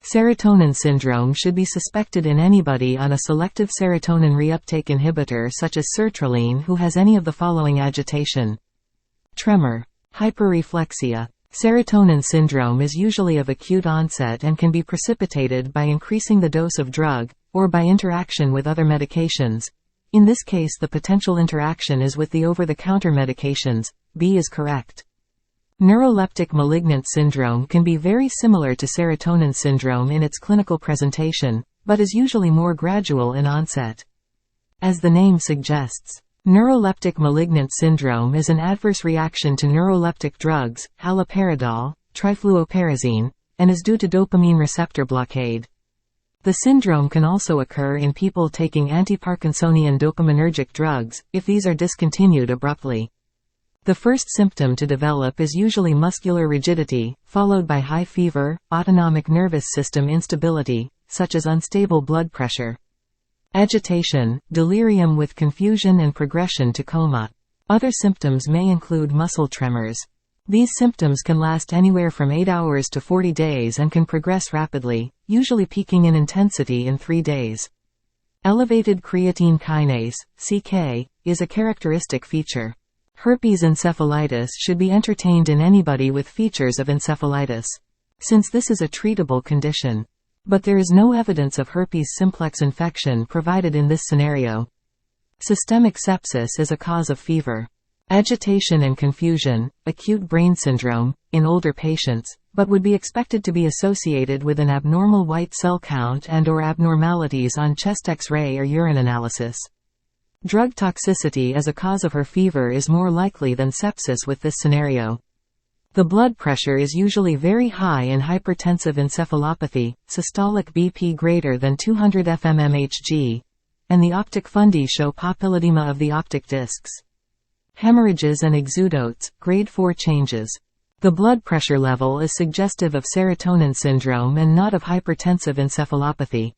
Serotonin syndrome should be suspected in anybody on a selective serotonin reuptake inhibitor such as sertraline who has any of the following: agitation, tremor, hyperreflexia. Serotonin syndrome is usually of acute onset and can be precipitated by increasing the dose of drug, or by interaction with other medications. In this case, the potential interaction is with the over-the-counter medications. B is correct. Neuroleptic malignant syndrome can be very similar to serotonin syndrome in its clinical presentation, but is usually more gradual in onset. As the name suggests, neuroleptic malignant syndrome is an adverse reaction to neuroleptic drugs, haloperidol, trifluoperazine, and is due to dopamine receptor blockade. The syndrome can also occur in people taking antiparkinsonian dopaminergic drugs, if these are discontinued abruptly. The first symptom to develop is usually muscular rigidity, followed by high fever, autonomic nervous system instability, such as unstable blood pressure, agitation, delirium with confusion and progression to coma. Other symptoms may include muscle tremors. These symptoms can last anywhere from 8 hours to 40 days and can progress rapidly, usually peaking in intensity in 3 days. Elevated creatine kinase, CK, is a characteristic feature. Herpes encephalitis should be entertained in anybody with features of encephalitis, since this is a treatable condition. But there is no evidence of herpes simplex infection provided in this scenario. Systemic sepsis is a cause of fever, agitation and confusion, acute brain syndrome, in older patients, but would be expected to be associated with an abnormal white cell count and/or abnormalities on chest X-ray or urine analysis. Drug toxicity as a cause of her fever is more likely than sepsis with this scenario. The blood pressure is usually very high in hypertensive encephalopathy, systolic BP greater than 200 fmmHg, and the optic fundi show papilledema of the optic discs. Hemorrhages and exudates, grade 4 changes. The blood pressure level is suggestive of serotonin syndrome and not of hypertensive encephalopathy.